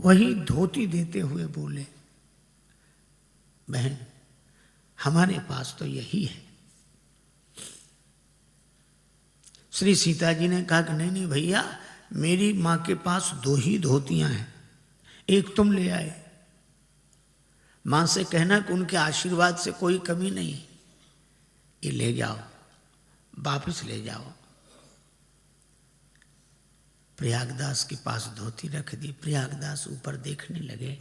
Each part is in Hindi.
वही धोती देते हुए बोले, बहन हमारे पास तो यही है। श्री सीता जी ने कहा कि नहीं नहीं भैया, मेरी माँ के पास 2 ही धोतियां हैं, एक तुम ले आए। माँ से कहना कि उनके आशीर्वाद से कोई कमी नहीं, ये ले जाओ, वापस ले जाओ। प्रयागदास के पास धोती रख दी। प्रयागदास ऊपर देखने लगे।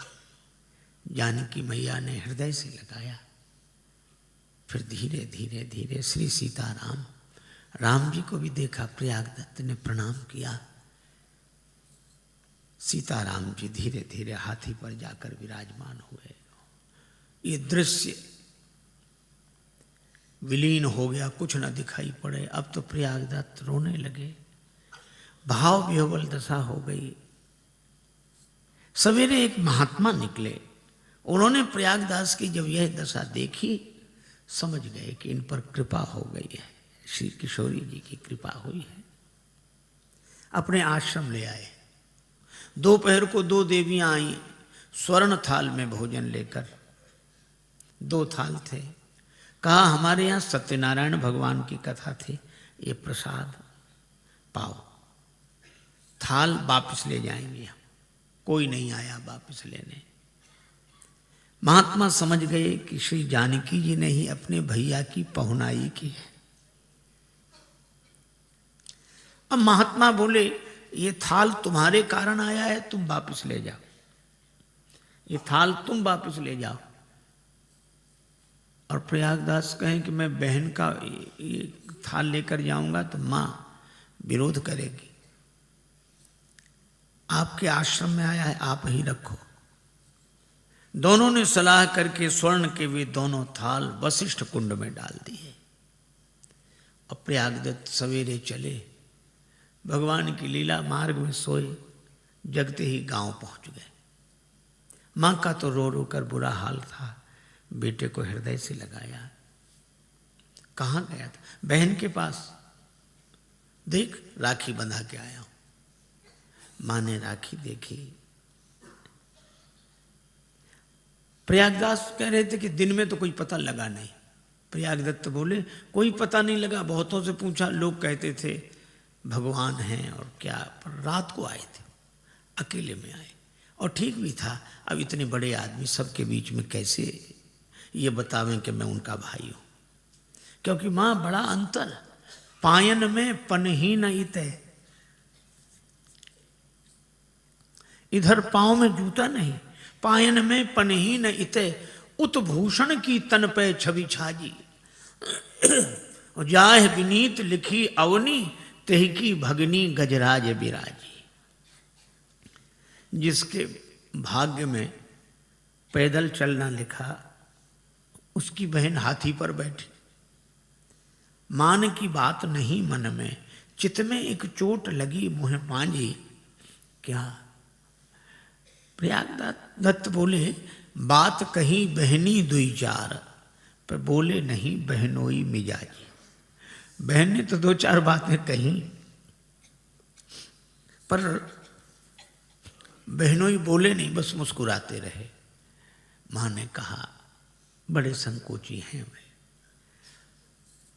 जानकी मैया ने हृदय से लगाया। फिर धीरे धीरे धीरे श्री सीताराम, राम जी को भी देखा। प्रयागदत्त ने प्रणाम किया। सीताराम जी धीरे धीरे हाथी पर जाकर विराजमान हुए। ये दृश्य विलीन हो गया, कुछ न दिखाई पड़े। अब तो प्रयागदत्त रोने लगे, भाव विह्वल दशा हो गई। सवेरे एक महात्मा निकले, उन्होंने प्रयागदास की जब यह दशा देखी, समझ गए कि इन पर कृपा हो गई है, श्री किशोरी जी की कृपा हुई है। अपने आश्रम ले आए। दोपहर को 2 देवियां आई स्वर्ण थाल में भोजन लेकर। 2 थाल थे। कहा हमारे यहाँ सत्यनारायण भगवान की कथा थी, ये प्रसाद पाओ। थाल वापस ले जाएंगे हम। कोई नहीं आया वापस लेने। महात्मा समझ गए कि श्री जानकी जी ने ही अपने भैया की पहुनाई की है। अब महात्मा बोले, ये थाल तुम्हारे कारण आया है, तुम वापस ले जाओ। ये थाल तुम वापस ले जाओ। और प्रयागदास कहें कि मैं बहन का ये थाल लेकर जाऊंगा तो मां विरोध करेगी। आपके आश्रम में आया है, आप ही रखो। दोनों ने सलाह करके स्वर्ण के वे दोनों थाल वशिष्ठ कुंड में डाल दिए। और प्रयागदत्त सवेरे चले। भगवान की लीला, मार्ग में सोए, जगते ही गांव पहुंच गए। मां का तो रो रो कर बुरा हाल था। बेटे को हृदय से लगाया। कहाँ गया था? बहन के पास। देख राखी बंधा के आया हूं। मां ने राखी देखी। प्रयागदास कह रहे थे कि दिन में तो कोई पता लगा नहीं। प्रयागदत्त बोले कोई पता नहीं लगा, बहुतों से पूछा, लोग कहते थे भगवान हैं और क्या, पर रात को आए थे, अकेले में आए। और ठीक भी था, अब इतने बड़े आदमी सबके बीच में कैसे ये बतावें कि मैं उनका भाई हूं। क्योंकि मां बड़ा अंतर, पायन में पनही न इते, इधर पांव में जूता नहीं, पायन में पनही न इते, उत्भूषण की तन पे छवि छाजी, जाह विनीत लिखी अवनी, तेह की भगनी गजराज बिराजी। जिसके भाग्य में पैदल चलना लिखा, उसकी बहन हाथी पर बैठी। मान की बात नहीं मन में, चित में एक चोट लगी मुँह मांझी। क्या? प्रयागदत्त बोले बात कही बहनी दुई चार, पर बोले नहीं बहनोई मिजाजी। बहन ने तो 2-4 बातें कही, पर बहनोई बोले नहीं, बस मुस्कुराते रहे। मां ने कहा बड़े संकोची हैं वे।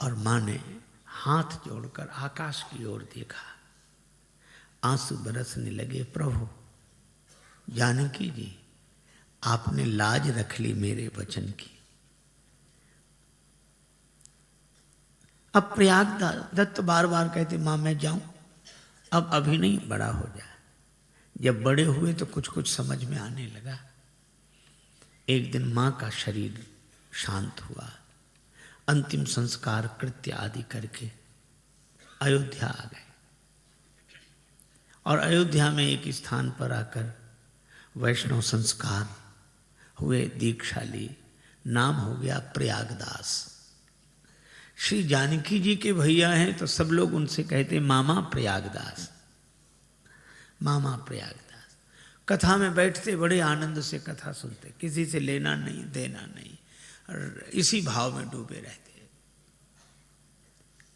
और मां ने हाथ जोड़कर आकाश की ओर देखा। आंसू बरसने लगे। प्रभु जानकी जी, आपने लाज रख ली मेरे वचन की। अब प्रयागदत्त बार बार कहते मां मैं जाऊं, अब अभी नहीं, बड़ा हो जाए। जब बड़े हुए तो कुछ कुछ समझ में आने लगा। एक दिन मां का शरीर शांत हुआ। अंतिम संस्कार कृत्य आदि करके अयोध्या आ गए। और अयोध्या में एक स्थान पर आकर वैष्णव संस्कार हुए, दीक्षा ली। नाम हो गया प्रयागदास। श्री जानकी जी के भैया हैं तो सब लोग उनसे कहते मामा प्रयागदास, मामा प्रयागदास। कथा में बैठते बड़े आनंद से कथा सुनते, किसी से लेना नहीं देना नहीं, और इसी भाव में डूबे रहते।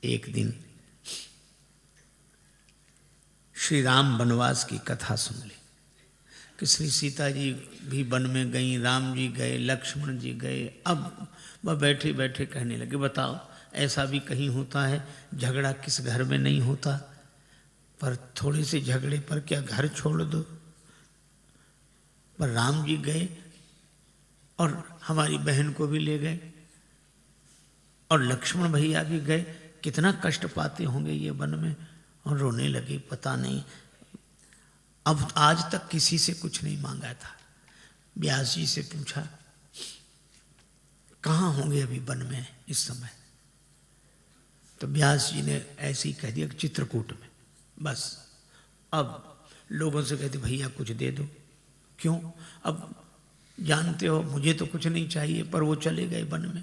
एक दिन श्री राम वनवास की कथा सुन ली। कि श्री सीता जी भी वन में गई, राम जी गए, लक्ष्मण जी गए। अब वह बैठे बैठे कहने लगे, बताओ ऐसा भी कहीं होता है, झगड़ा किस घर में नहीं होता, पर थोड़े से झगड़े पर क्या घर छोड़ दो। पर राम जी गए और हमारी बहन को भी ले गए, और लक्ष्मण भैया भी गए, कितना कष्ट पाते होंगे ये वन में। और रोने लगे, पता नहीं, अब आज तक किसी से कुछ नहीं मांगा था। व्यास जी से पूछा, कहाँ होंगे अभी वन में इस समय? तो व्यास जी ने ऐसे ही कह दिया, चित्रकूट में। बस अब लोगों से कहते, भैया कुछ दे दो। क्यों? अब जानते हो मुझे तो कुछ नहीं चाहिए, पर वो चले गए वन में,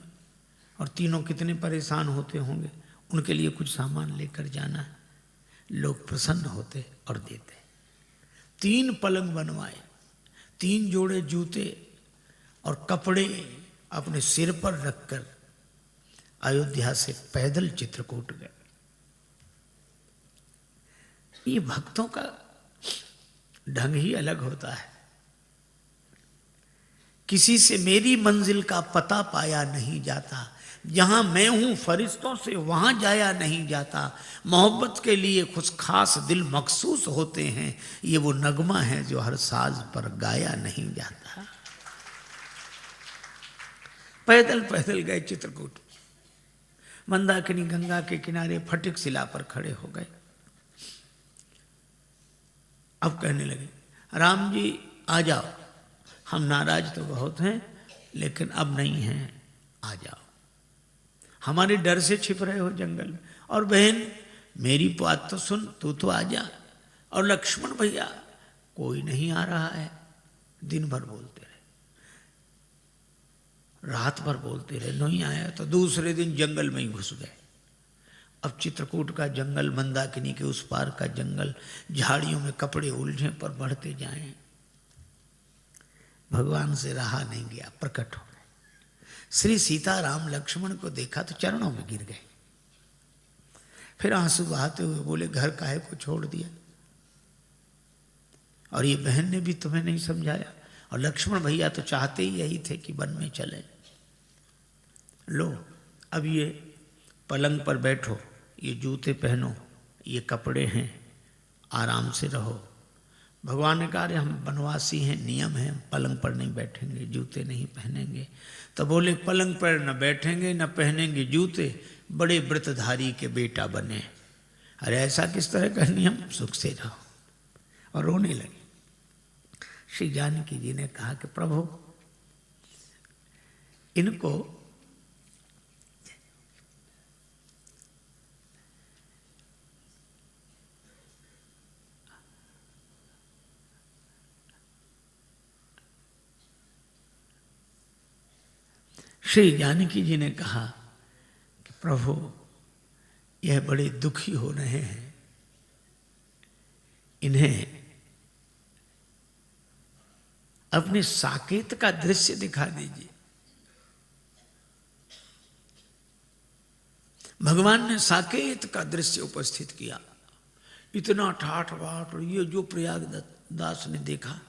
और तीनों कितने परेशान होते होंगे, उनके लिए कुछ सामान लेकर जाना है। लोग प्रसन्न होते और देते। 3 पलंग बनवाए, 3 जोड़े जूते और कपड़े अपने सिर पर रखकर अयोध्या से पैदल चित्रकूट गए। ये भक्तों का ढंग ही अलग होता है। किसी से मेरी मंजिल का पता पाया नहीं जाता, जहां मैं हूं फरिश्तों से वहां जाया नहीं जाता। मोहब्बत के लिए कुछ खास दिल मखसूस होते हैं, ये वो नगमा है जो हर साज पर गाया नहीं जाता। पैदल पैदल गए चित्रकूट। मंदाकिनी गंगा के किनारे फटिक शिला पर खड़े हो गए। अब कहने लगे, राम जी आ जाओ, हम नाराज तो बहुत हैं लेकिन अब नहीं हैं, आ जाओ। हमारे डर से छिप रहे हो जंगल में। और बहन मेरी बात तो सुन, तू तो आ जा। और लक्ष्मण भैया, कोई नहीं आ रहा है। दिन भर बोलते रहे, रात भर बोलते रहे, नहीं आया। तो दूसरे दिन जंगल में ही घुस गए। अब चित्रकूट का जंगल, मंदाकिनी के उस पार का जंगल, झाड़ियों में कपड़े उलझे पर बढ़ते जाएं। भगवान से रहा नहीं गया, प्रकट हो गए। श्री सीता राम लक्ष्मण को देखा तो चरणों में गिर गए। फिर आंसू बहाते हुए बोले, घर काहे को छोड़ दिया? और ये बहन ने भी तुम्हें नहीं समझाया? और लक्ष्मण भैया तो चाहते ही यही थे कि वन में चले। लो अब ये पलंग पर बैठो, ये जूते पहनो, ये कपड़े हैं, आराम से रहो। भगवान ने कहा, हम वनवासी हैं, नियम है, पलंग पर नहीं बैठेंगे, जूते नहीं पहनेंगे। तो बोले, पलंग पर न बैठेंगे न पहनेंगे जूते, बड़े व्रतधारी के बेटा बने। अरे ऐसा किस तरह का नियम? सुख से रहो। और रोने लगे। श्री जानकी जी ने कहा कि प्रभु इनको श्री जानकी जी ने कहा कि प्रभु यह बड़े दुखी हो रहे हैं, इन्हें अपने साकेत का दृश्य दिखा दीजिए। भगवान ने साकेत का दृश्य उपस्थित किया। इतना ठाठ बाट, और ये जो प्रयागदास ने देखा,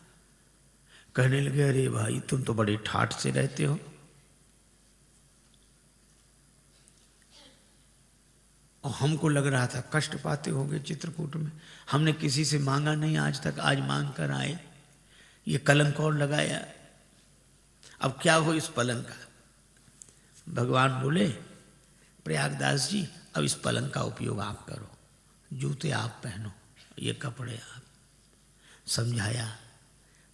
कहने लगे, अरे भाई तुम तो बड़े ठाठ से रहते हो। और हमको लग रहा था कष्ट पाते होंगे चित्रकूट में, हमने किसी से मांगा नहीं आज तक, आज मांग कर आए। ये कलंक और लगाया, अब क्या हो इस पलंग का? भगवान बोले, प्रयागदास जी अब इस पलंग का उपयोग आप करो, जूते आप पहनो, ये कपड़े आप। समझाया,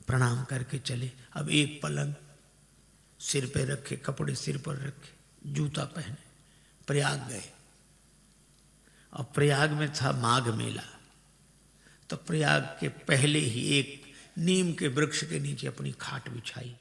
प्रणाम करके चले। अब एक पलंग सिर पे रखे, कपड़े सिर पर रखे, जूता पहने, प्रयाग गए। और प्रयाग में था माघ मेला, तो प्रयाग के पहले ही एक नीम के वृक्ष के नीचे अपनी खाट बिछाई।